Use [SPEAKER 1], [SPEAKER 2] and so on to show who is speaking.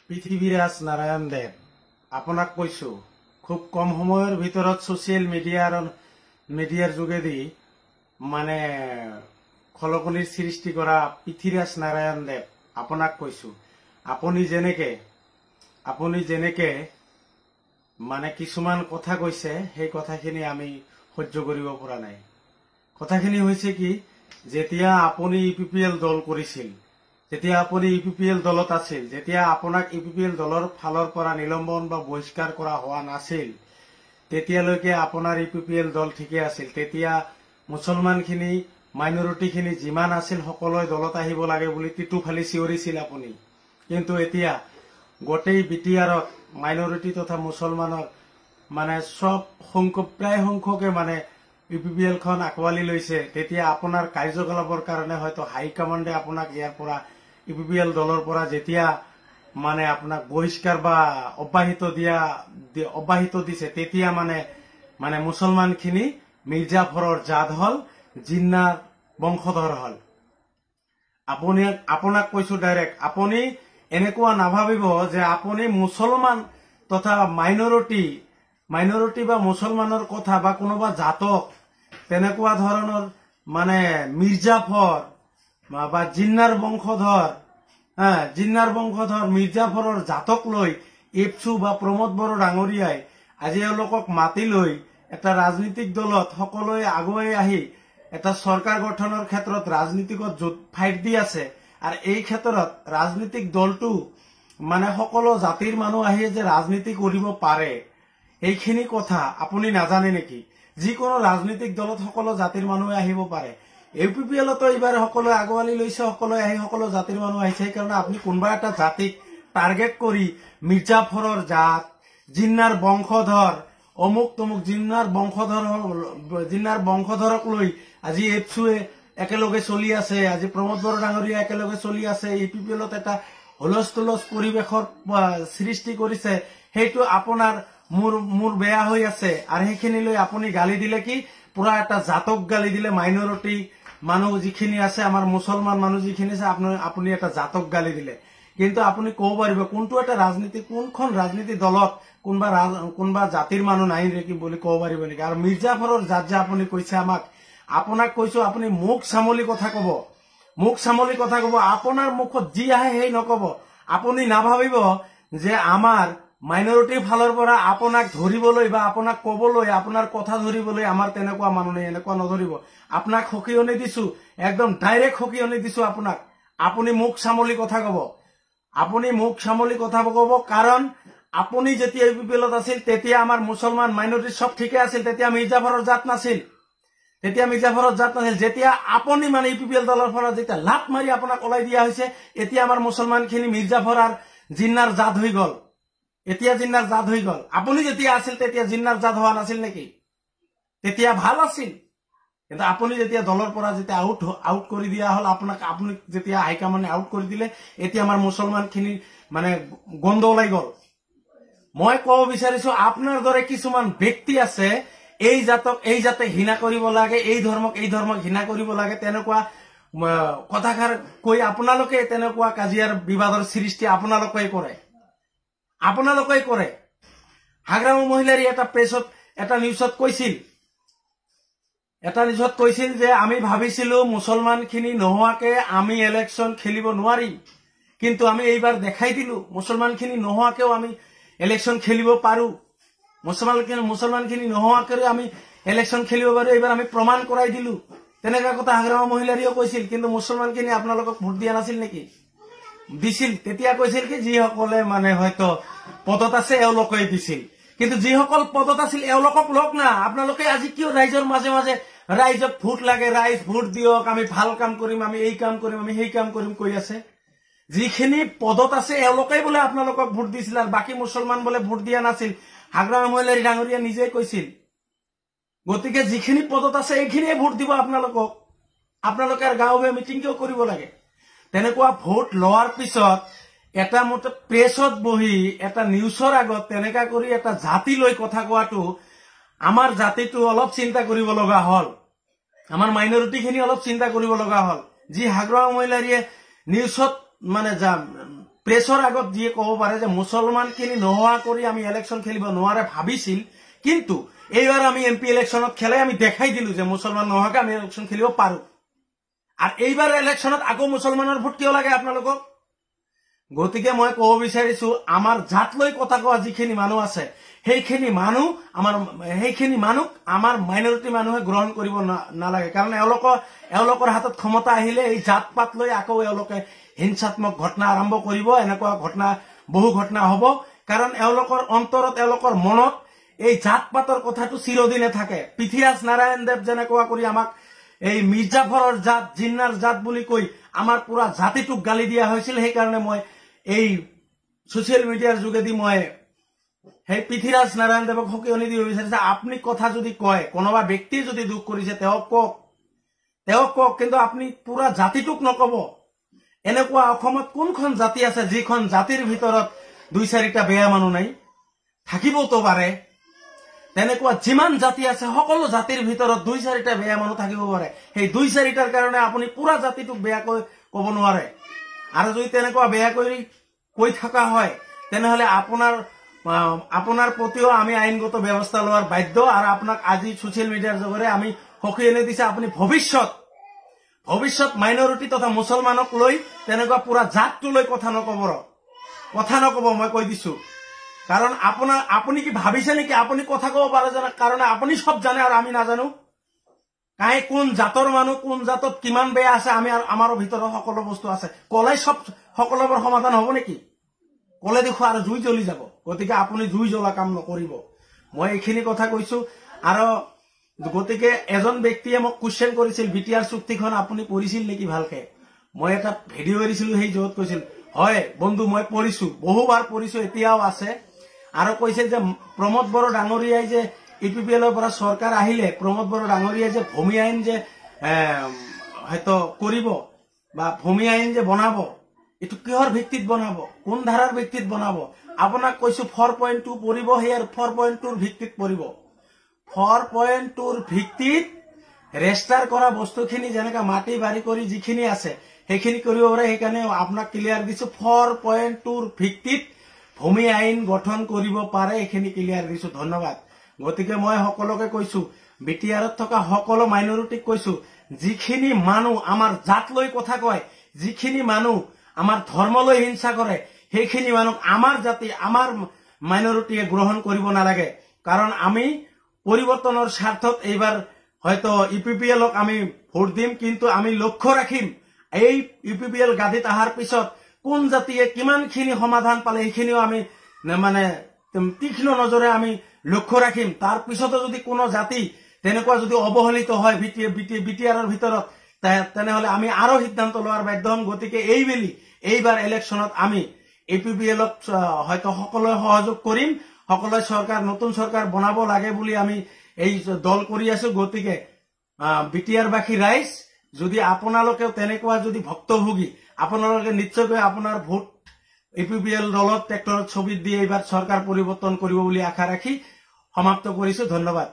[SPEAKER 1] পৃথিবীৰাজ নাৰায়ণ দেৱ আপোনাক কৈছো খুব কম সময়ৰ ভিতৰত সোশ্যাল মিডিয়াৰ যোগেদি মানে খলকলিৰ সৃষ্টি কৰা পৃথিবীৰাজ নাৰায়ণ দেৱ আপোনাক কৈছো আপুনি যেনেকে মানে কিছুমান কথা কৈছে সেই কথাখিনি আমি সহ্য কৰিব পৰা নাই। কথাখিনি হৈছে কি, যেতিয়া আপুনি ইউপিপিএল দল কৰিছিল, যেতিয়া আপুনি ইউপিপিএল দলত আছিল, যেতিয়া আপোনাক ইউপিপিএল দলৰ ফালৰ পৰা নিলম্বন বা বহিষ্কাৰ কৰা হোৱা নাছিল, তেতিয়ালৈকে আপোনাৰ ইউপিপিএল দল ঠিকে আছিল। তেতিয়া মুছলমানখিনি মাইনৰিটিখিনি যিমান আছিল সকলোৱে দলত আহিব লাগে বুলি টিটু ফালি চিঞৰিছিল আপুনি। কিন্তু এতিয়া গোটেই বিটিআৰত মাইনৰিটি তথা মুছলমানৰ মানে প্ৰায় সংখ্যকে মানে ইউপিপিএলখন আঁকোৱালি লৈছে। তেতিয়া আপোনাৰ কাৰ্যকলাপৰ কাৰণে হয়তো হাইকমাণ্ডে আপোনাক ইয়াৰ পৰা ইউপিপিএল দলৰ পৰা যেতিয়া মানে আপোনাক বহিষ্কাৰ বা অব্যাহত দিছে, তেতিয়া মানে মুছলমানখিনি মিৰ্জাফৰৰ জাত হল, জিন্নাৰ বংশধৰ হল। আপোনাক কৈছো ডাইৰেক্ট, আপুনি এনেকুৱা নাভাবিব যে আপুনি মুছলমান তথা মাইনৰিটি বা মুছলমানৰ কথা বা কোনোবা জাতক তেনেকুৱা ধৰণৰ মানে মিৰ্জাফৰ বা জিন্নাৰ বংশধৰ মিৰ্জাফৰৰ জাতক লৈ এপচু বা প্ৰমোদ বড়ো ডাঙৰীয়াই আজি এওঁলোকক মাতি লৈ এটা ৰাজনীতিক দলত সকলোৱে আগুৱাই আহি এটা চৰকাৰ গঠনৰ ক্ষেত্ৰত ৰাজনীতিকত ফাইট দি আছে। আৰু এই ক্ষেত্ৰত ৰাজনীতিক দলটো মানে সকলো জাতিৰ মানুহ আহি যে ৰাজনীতি কৰিব পাৰে, এইখিনি কথা আপুনি নাজানে নেকি? যিকোনো ৰাজনীতিক দলত সকলো জাতিৰ মানুহে আহিব পাৰে। ইউপিপিএলতো এইবাৰ সকলোৱে আগুৱালি লৈছে, সকলোৱে আহি সকলো জাতিৰ মানুহ আহিছে। সেইকাৰণে আপুনি কোনোবা এটা জাতিক টাৰ্গেট কৰি মিৰ্জাফৰৰ জাত, জিন্নাৰ বংশধৰ, অমুক তমুক জিন্নাৰ বংশধৰক লৈ আজি এপচুৱে একেলগে চলি আছে, আজি প্ৰমোদ বড়ো ডাঙৰীয়া একেলগে চলি আছে, ইউপিপিএলত এটা হুলস্থুলচ পৰিৱেশৰ সৃষ্টি কৰিছে। সেইটো আপোনাৰ মোৰ বেয়া হৈ আছে। আৰু সেইখিনি লৈ আপুনি গালি দিলে কি, পুৰা এটা জাতক গালি দিলে। মাইনৰিটি মানুহ যিখিনি আছে, আমাৰ মুছলমান মানুহ যিখিনি আছে, আপুনি এটা জাতক গালি দিলে। কিন্তু আপুনি কব পাৰিব কোনখন ৰাজনীতি দলত কোনোবা জাতিৰ মানুহ নাই নেকি বুলি কব পাৰিব নেকি? আৰু মিৰ্জাফৰৰ জাত যে আপুনি কৈছে আপোনাক কৈছো, আপুনি মুখ চামলি কথা কব, আপোনাৰ মুখত যি আহে সেই নকব। আপুনি নাভাবিব যে আমাৰ মাইনৰিটিৰ ফালৰ পৰা আপোনাক ধৰিবলৈ বা আপোনাক কবলৈ, আপোনাৰ কথা ধৰিবলৈ আমাৰ তেনেকুৱা মানুহ নাই, এনেকুৱা নধৰিব। আপোনাক সকিয়নি দিছো, একদম ডাইৰেক্ট সকিয়নি দিছো আপোনাক। আপুনি মুখ চামলি কথা কব, কাৰণ আপুনি যেতিয়া ইউপিপিএলত আছিল তেতিয়া আমাৰ মুছলমান মাইনৰিটি সব ঠিকে আছিল। তেতিয়া মিৰ্জাফৰৰ জাত নাছিল। যেতিয়া আপুনি মানে ইউপিপিএল দলৰ পৰা যেতিয়া লাট মাৰি আপোনাক ওলাই দিয়া হৈছে, এতিয়া আমাৰ মুছলমানখিনি মিৰ্জাফৰ আৰু জিন্নাৰ জাত হৈ গল। আপুনি যেতিয়া আছিল তেতিয়া জিন্নাৰ জাত হোৱা নাছিল নেকি? তেতিয়া ভাল আছিল। কিন্তু আপুনি যেতিয়া দলৰ পৰা যেতিয়া আউট কৰি দিয়া হল, আপুনি যেতিয়া হাইকমাণ্ডে আউট কৰি দিলে, এতিয়া আমাৰ মুছলমানখিনি মানে গন্ধ ওলাই গল। মই কব বিচাৰিছো, আপোনাৰ দৰে কিছুমান ব্যক্তি আছে, এই জাতে ঘৃণা কৰিব লাগে, এই ধৰ্মক ঘৃণা কৰিব লাগে, তেনেকুৱা কথাষাৰ কৈ আপোনালোকে তেনেকুৱা কাজিয়াৰ বিবাদৰ সৃষ্টি আপোনালোকেই কৰে। হাগ্ৰামী মহিলাৰী এটা নিউজত কৈছিল যে আমি ভাবিছিলো মুছলমানখিনি নোহোৱাকে আমি ইলেকশ্যন খেলিব নোৱাৰিম, কিন্তু আমি এইবাৰ দেখাই দিলো মুছলমানখিনি নোহোৱাকেও আমি ইলেকশ্যন খেলিব পাৰো। মুছলমানখিনি নোহোৱাকে আমি ইলেকশ্যন খেলিব পাৰো, এইবাৰ আমি প্ৰমাণ কৰাই দিলো। তেনেকুৱা কথা হাগ্ৰামী মহিলাৰীও কৈছিল। কিন্তু মুছলমানখিনি আপোনালোকক ভোট দিয়া নাছিল নেকি? দিছিল। তেতিয়া কৈছিল কি, যিসকলে মানে হয়তো পদত আছে এওঁলোকেই দিছিল। কিন্তু যিসকল পদত আছিল এওঁলোকক লওক না। আপোনালোকে আজি কিয় ৰাইজৰ মাজে ৰাইজক ভোট লাগে, ৰাইজ ভোট দিয়ক, আমি ভাল কাম কৰিম, আমি এই কাম কৰিম, আমি সেই কাম কৰিম কৈ আছে। যিখিনি পদত আছে এওঁলোকেই বোলে আপোনালোকক ভোট দিছিল, আৰু বাকী মুছলমান বোলে ভোট দিয়া নাছিল। হাগ্ৰামী মহিলাৰী ডাঙৰীয়া নিজে কৈছিল। গতিকে যিখিনি পদত আছে এইখিনিয়ে ভোট দিব আপোনালোকক। আপোনালোকে আৰু গাঁৱে মিটিং কিয় কৰিব লাগে? তেনেকুৱা ভোট লোৱাৰ পিছত এটা মতে প্ৰেছত বহি এটা নিউজৰ আগত তেনেকা কৰি এটা জাতি লৈ কথা কোৱাটো আমাৰ জাতিটো অলপ চিন্তা কৰিব লগা হল। আমাৰ মাইনৰিটি খিনি অলপ চিন্তা কৰিব লগা হল যি হাগ্ৰৱা মহিলাৰীয়ে নিউজত মানে প্ৰেছৰ আগত যিয়ে ক'ব পাৰে যে মুছলমান খিনি নোহোৱা কৰি আমি ইলেকশ্যন খেলিব নোৱাৰে ভাবিছিল কিন্তু এইবাৰ আমি এমপি ইলেকশ্যনত খেলাই আমি দেখাই দিলো যে মুছলমান নোহোৱাকে আমি ইলেকশ্যন খেলিব পাৰো আৰু এইবাৰ ইলেকশ্যনত আকৌ মুছলমানৰ ভোট কিয় লাগে আপোনালোকক গতিকে মই ক'ব বিচাৰিছো আমাৰ জাত লৈ কথা কোৱা যিখিনি মানুহ আছে সেইখিনি মানুহ আমাৰ মাইনৰিটি মানুহে গ্ৰহণ কৰিব নালাগে কাৰণ এওঁলোকৰ হাতত ক্ষমতা আহিলে এই জাত পাত লৈ আকৌ এওঁলোকে হিংসাত্মক ঘটনা আৰম্ভ কৰিব এনেকুৱা ঘটনা বহু ঘটনা হ'ব কাৰণ এওঁলোকৰ অন্তৰত এওঁলোকৰ মনত এই জাত পাতৰ কথাটো চিৰদিনে থাকে পৃথ্বীৰাজ নাৰায়ণ দেৱ যেনেকুৱা কৰি আমাক এই মিৰ্জাফৰৰ জাত জিন্নাৰ জাত বুলি কৈ আমাৰ পুৰা জাতিটোক গালি দিয়া হৈছিল সেইকাৰণে মই এই সোশ্যাল মিডিয়াৰ যোগেদি মই সেই পৃথ্বীৰাজ নাৰায়ণ দেৱক সকীয়নি দিব বিচাৰিছে আপুনি কথা যদি কয় কোনোবা ব্যক্তিয়ে যদি দুখ কৰিছে তেওঁক কওক কিন্তু আপুনি পুৰা জাতিটোক নকব এনেকুৱা অসমত কোনখন জাতি আছে যিখন জাতিৰ ভিতৰত 2-4টা বেয়া মানুহ নাই থাকিবতো পাৰে তেনেকুৱা যিমান জাতি আছে সকলো জাতিৰ ভিতৰত 2-4টা বেয়া মানুহ থাকিব পাৰে সেই 2-4টাৰ কাৰণে আপুনি পুৰা জাতিটোক বেয়াকৈ ক'ব নোৱাৰে আৰু যদি তেনেকুৱা বেয়া কৰি কৈ থকা হয় তেনেহলে আপোনাৰ প্ৰতিও আমি আইনগত ব্যৱস্থা লোৱাৰ বাধ্য আৰু আপোনাক আজি সোশ্যাল মিডিয়াৰ যোগেৰে আমি সকীয়নি দিছে আপুনি ভৱিষ্যত মাইনৰিটি তথা মুছলমানক লৈ তেনেকুৱা পুৰা জাতটো লৈ কথা নকব মই কৈ দিছো কাৰণ আপুনি কি ভাবিছে নেকি আপুনি কথা ক'ব পাৰে কাৰণ আপুনি সব জানে আৰু আমি নাজানো কাই কোন জাতৰ মানুহ কোন জাতত কিমান বেয়া আছে আমি আমাৰ ভিতৰত সকলো বস্তু আছে কলাই সব সকলোবোৰ সমাধান হ'ব নেকি কলে দেখো আৰু জুই জ্বলি যাব গতিকে আপুনি জুই জ্বলা কাম নকৰিব মই এইখিনি কথা কৈছো আৰু গতিকে এজন ব্যক্তিয়ে মোক কোৱেশ্চন কৰিছিল বিটিআৰ চুক্তিখন আপুনি পঢ়িছিল নেকি ভালকে মই এটা ভিডিঅ' এৰিছিলো সেই যত কৈছিল হয় বন্ধু মই পঢ়িছো বহুবাৰ পঢ়িছো এতিয়াও আছে আৰু কৈছে যে প্ৰমোদ বড়ো ডাঙৰীয়াই যে ইপিপিএলৰ পৰা চৰকাৰ আহিলে প্ৰমোদ বড়ো ডাঙৰীয়াই যে ভূমি আইন যে হয়তো কৰিব বা ভূমি আইন যে বনাব এটো কিহৰ ভিত্তিত বনাব কোন ধাৰাৰ ভিত্তিত বনাব আপোনাক কৈছো 4.2 পঢ়িব হেয়াৰ 4.2 ভিত্তিত পঢ়িব 4.2 ভিত্তিত ৰেজিষ্টাৰ কৰা বস্তুখিনি যেনেকা মাটি বাৰী কৰি যিখিনি আছে সেইখিনি কৰিব পাৰে সেইকাৰণে আপোনাক ক্লিয়াৰ দিছো 4.2 ভিত্তিত ভূমি আইন গঠন কৰিব পাৰে এইখিনি ক্লিয়াৰ দিছো ধন্যবাদ গতিকে মই সকলোকে কৈছো বিটিআৰত থকা সকলো মাইনৰিটিক কৈছো যিখিনি মানুহ আমাৰ জাত লৈ কথা কয় যিখিনি মানুহ আমাৰ ধৰ্ম লৈ হিংসা কৰে সেইখিনি মানুহ আমাৰ জাতি আমাৰ মাইনৰিটিয়ে গ্ৰহণ কৰিব নালাগে কাৰণ আমি পৰিৱৰ্তনৰ স্বাৰ্থত এইবাৰ হয়তো ইপিপিএলক আমি ভোট দিম কিন্তু আমি লক্ষ্য ৰাখিম এই ইপিপিএল গাদিত আহাৰ পিছত কোন জাতিয়ে কিমানখিনি সমাধান পালে এইখিনিও আমি মানে তীক্ষ্ণ নজৰে আমি লক্ষ্য ৰাখিম তাৰ পিছতো যদি কোনো জাতি তেনেকুৱা যদি অবহেলিত হয় বিটিআৰৰ ভিতৰত তেনেহলে আমি আৰু সিদ্ধান্ত লোৱাৰ বাধ্য হ'ম গতিকে এইবাৰ ইলেকশ্যনত আমি এপিপিএলক হয়তো সকলোৱে সহযোগ কৰিম সকলোৱে নতুন চৰকাৰ বনাব লাগে বুলি আমি এই দল কৰি আছো গতিকে বিটিআৰবাসী ৰাইজ যদি আপোনালোকেও তেনেকুৱা যদি ভক্তভোগী আপোনালোকে নিশ্চয়কৈ আপোনাৰ ভোট এপিপিএল দলত ট্ৰেক্টৰত ছবি দি এইবাৰ চৰকাৰ পৰিৱৰ্তন কৰিব বুলি আশা ৰাখি সমাপ্ত কৰিছো ধন্যবাদ